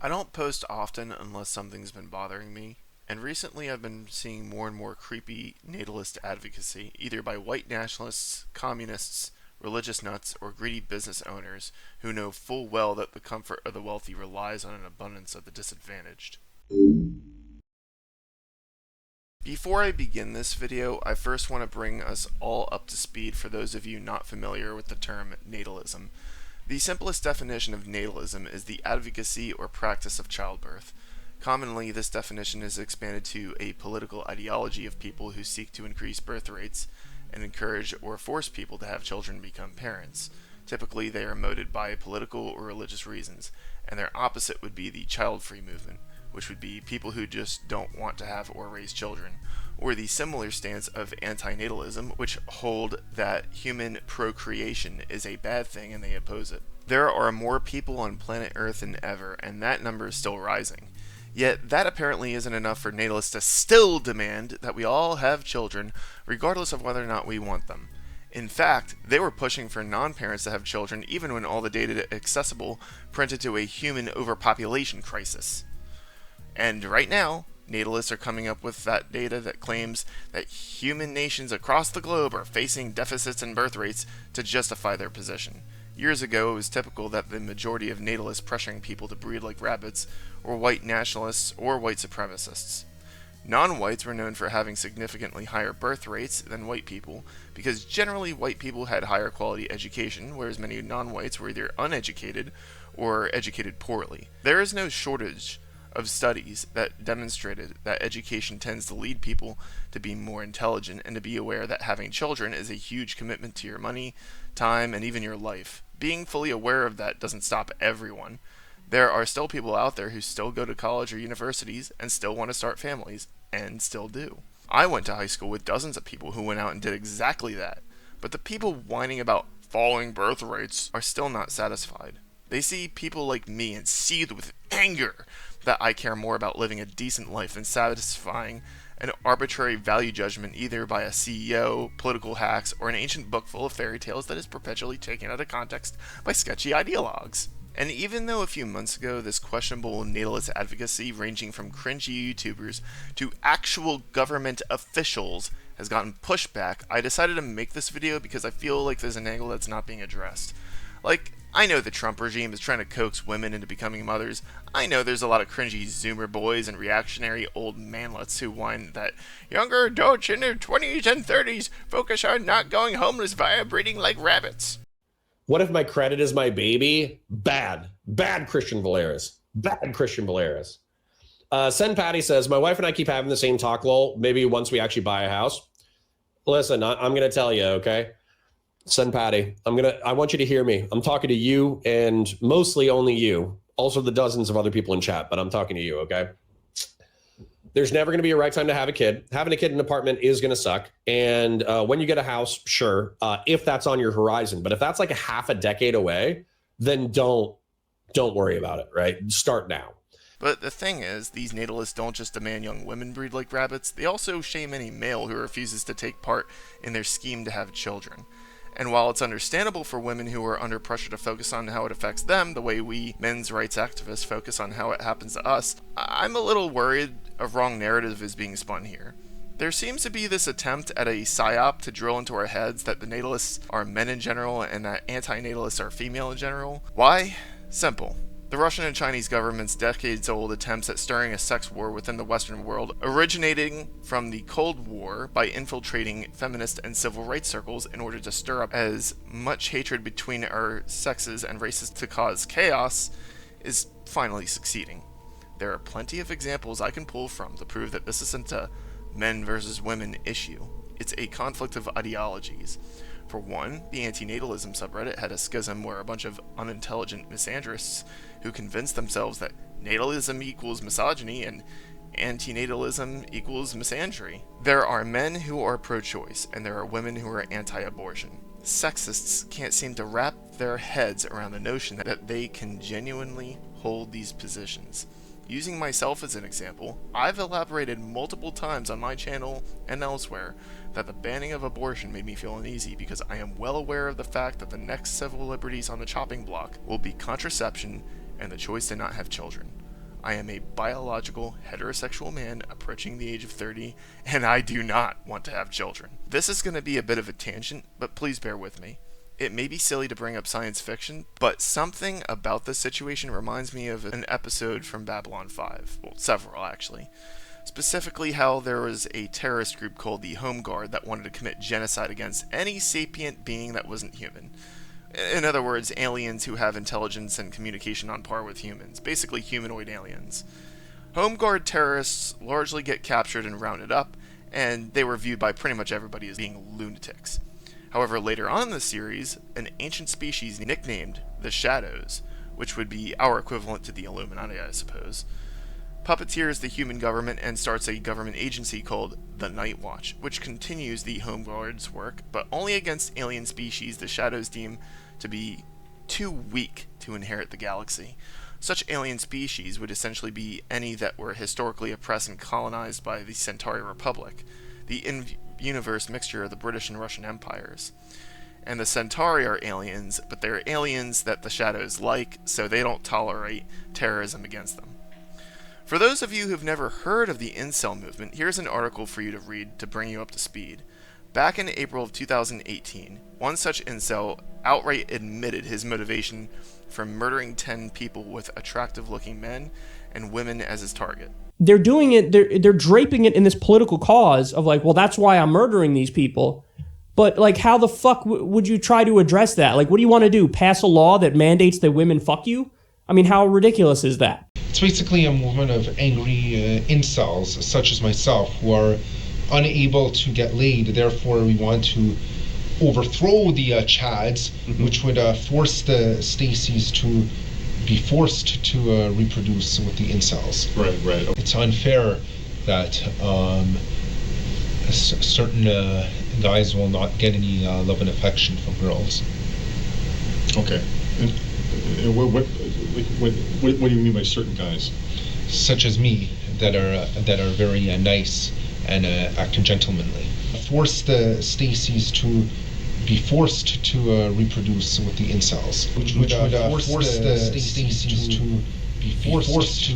I don't post often unless something's been bothering me, and recently I've been seeing more and more creepy natalist advocacy, either by white nationalists, communists, religious nuts, or greedy business owners who know full well that the comfort of the wealthy relies on an abundance of the disadvantaged. Before I begin this video, I first want to bring us all up to speed for those of you not familiar with the term natalism. The simplest definition of natalism is the advocacy or practice of childbirth. Commonly, this definition is expanded to a political ideology of people who seek to increase birth rates and encourage or force people to have children become parents. Typically, they are motivated by political or religious reasons, and their opposite would be the child-free movement, which would be people who just don't want to have or raise children, or the similar stance of antinatalism, which hold that human procreation is a bad thing and they oppose it. There are more people on planet Earth than ever, and that number is still rising. Yet that apparently isn't enough for natalists to still demand that we all have children, regardless of whether or not we want them. In fact, they were pushing for non-parents to have children even when all the data accessible pointed to a human overpopulation crisis. And right now, natalists are coming up with that data that claims that human nations across the globe are facing deficits in birth rates to justify their position. Years ago, it was typical that the majority of natalists pressuring people to breed like rabbits were white nationalists or white supremacists. Non-whites were known for having significantly higher birth rates than white people because generally white people had higher quality education, whereas many non-whites were either uneducated or educated poorly. There is no shortage of studies that demonstrated that education tends to lead people to be more intelligent and to be aware that having children is a huge commitment to your money, time, and even your life. Being fully aware of that doesn't stop everyone. There are still people out there who still go to college or universities and still want to start families, and still do. I went to high school with dozens of people who went out and did exactly that, but the people whining about falling birth rates are still not satisfied. They see people like me and seethe with anger that I care more about living a decent life than satisfying an arbitrary value judgment either by a CEO, political hacks, or an ancient book full of fairy tales that is perpetually taken out of context by sketchy ideologues. And even though a few months ago this questionable natalist advocacy ranging from cringy YouTubers to actual government officials has gotten pushback, I decided to make this video because I feel like there's an angle that's not being addressed. Like, I know the Trump regime is trying to coax women into becoming mothers. I know there's a lot of cringy Zoomer boys and reactionary old manlets who whine that younger adults in their 20s and 30s focus on not going homeless via breeding like rabbits. What if my credit is my baby? Bad. Bad Christian Valeris. Bad Christian Valeris. Sen Patty says, my wife and I keep having the same talk, lol. Maybe once we actually buy a house. Listen, I'm going to tell you, okay? Sen Patty, I want you to hear me. I'm talking to you and mostly only you. Also the dozens of other people in chat, but I'm talking to you, okay? There's never going to be a right time to have a kid. Having a kid in an apartment is going to suck. And when you get a house, sure, if that's on your horizon. But if that's like a half a decade away, then don't worry about it, right? Start now. But the thing is, these natalists don't just demand young women breed like rabbits, they also shame any male who refuses to take part in their scheme to have children. And while it's understandable for women who are under pressure to focus on how it affects them, the way we men's rights activists focus on how it happens to us, I'm a little worried a wrong narrative is being spun here. There seems to be this attempt at a psyop to drill into our heads that the natalists are men in general and that anti-natalists are female in general. Why? Simple. The Russian and Chinese government's decades-old attempts at stirring a sex war within the Western world, originating from the Cold War by infiltrating feminist and civil rights circles in order to stir up as much hatred between our sexes and races to cause chaos, is finally succeeding. There are plenty of examples I can pull from to prove that this isn't a men versus women issue. It's a conflict of ideologies. For one, the antinatalism subreddit had a schism where a bunch of unintelligent misandrists who convinced themselves that natalism equals misogyny and antinatalism equals misandry. There are men who are pro-choice, and there are women who are anti-abortion. Sexists can't seem to wrap their heads around the notion that they can genuinely hold these positions. Using myself as an example, I've elaborated multiple times on my channel and elsewhere that the banning of abortion made me feel uneasy because I am well aware of the fact that the next civil liberties on the chopping block will be contraception and the choice to not have children. I am a biological, heterosexual man approaching the age of 30, and I do not want to have children. This is going to be a bit of a tangent, but please bear with me. It may be silly to bring up science fiction, but something about this situation reminds me of an episode from Babylon 5. Well, several, actually. Specifically how there was a terrorist group called the Home Guard that wanted to commit genocide against any sapient being that wasn't human. In other words, aliens who have intelligence and communication on par with humans. Basically humanoid aliens. Home Guard terrorists largely get captured and rounded up, and they were viewed by pretty much everybody as being lunatics. However, later on in the series, an ancient species nicknamed the Shadows, which would be our equivalent to the Illuminati, I suppose, puppeteers the human government and starts a government agency called the Night Watch, which continues the Home Guard's work, but only against alien species the Shadows deem to be too weak to inherit the galaxy. Such alien species would essentially be any that were historically oppressed and colonized by the Centauri Republic, the in-universe mixture of the British and Russian empires. And the Centauri are aliens, but they're aliens that the Shadows like, so they don't tolerate terrorism against them. For those of you who've never heard of the incel movement, here's an article for you to read to bring you up to speed. Back in April of 2018, one such incel outright admitted his motivation for murdering 10 people with attractive-looking men and women as his target. They're doing it, they're draping it in this political cause of like, well, that's why I'm murdering these people. But like, how the fuck would you try to address that? Like, what do you want to do? Pass a law that mandates that women fuck you? I mean, how ridiculous is that? It's basically a movement of angry incels, such as myself, who are unable to get laid. Therefore, we want to overthrow the Chads, which would force the Stacys to be forced to reproduce with the incels. Right. It's unfair that certain guys will not get any love and affection from girls. Okay. And what do you mean by certain guys? Such as me, that are very nice and act gentlemanly. Force the Stacys to be forced to reproduce with the incels, which would force the Stacys to be forced to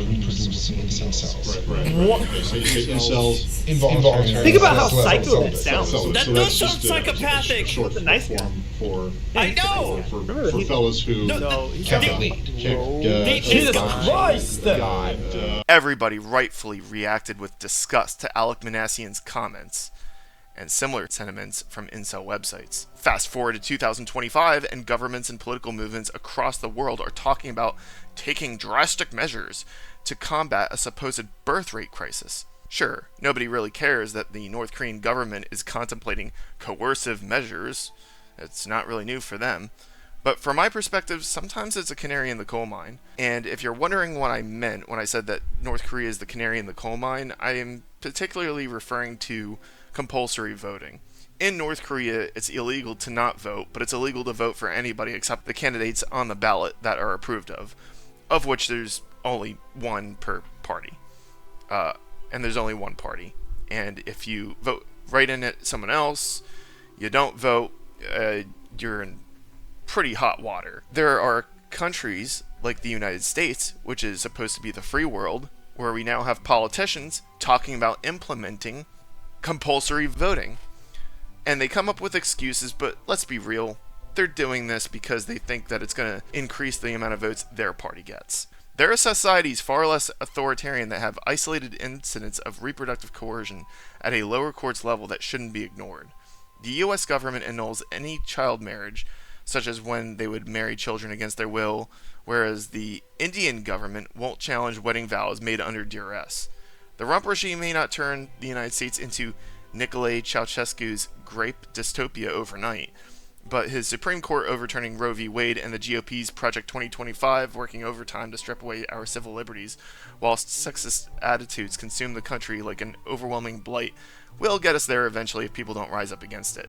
reproduce with the incels. Right. What? Okay, so you say incels Involuntary. Think about how That's psycho what- that sounds. So That that's does sound just psychopathic. Short With the nice guy. form for I know. for fellas who No, Can't get laid. can't get Jesus Christ! Everybody rightfully reacted with disgust to Alec Manassian's comments and similar sentiments from incel websites. Fast forward to 2025, and governments and political movements across the world are talking about taking drastic measures to combat a supposed birth rate crisis. Sure, nobody really cares that the North Korean government is contemplating coercive measures. It's not really new for them. But from my perspective, sometimes it's a canary in the coal mine. And if you're wondering what I meant when I said that North Korea is the canary in the coal mine, I am particularly referring to compulsory voting. In North Korea, it's illegal to not vote, but it's illegal to vote for anybody except the candidates on the ballot that are approved of which there's only one per party. And there's only one party. And if you vote right in it someone else, you don't vote, you're in pretty hot water. There are countries like the United States, which is supposed to be the free world, where we now have politicians talking about implementing compulsory voting. And they come up with excuses, but let's be real, they're doing this because they think that it's going to increase the amount of votes their party gets. There are societies far less authoritarian that have isolated incidents of reproductive coercion at a lower courts level that shouldn't be ignored. The US government annuls any child marriage, such as when they would marry children against their will, whereas the Indian government won't challenge wedding vows made under duress. The Rump regime may not turn the United States into Nicolae Ceausescu's grape dystopia overnight, but his Supreme Court overturning Roe v. Wade and the GOP's Project 2025 working overtime to strip away our civil liberties, whilst sexist attitudes consume the country like an overwhelming blight, will get us there eventually if people don't rise up against it.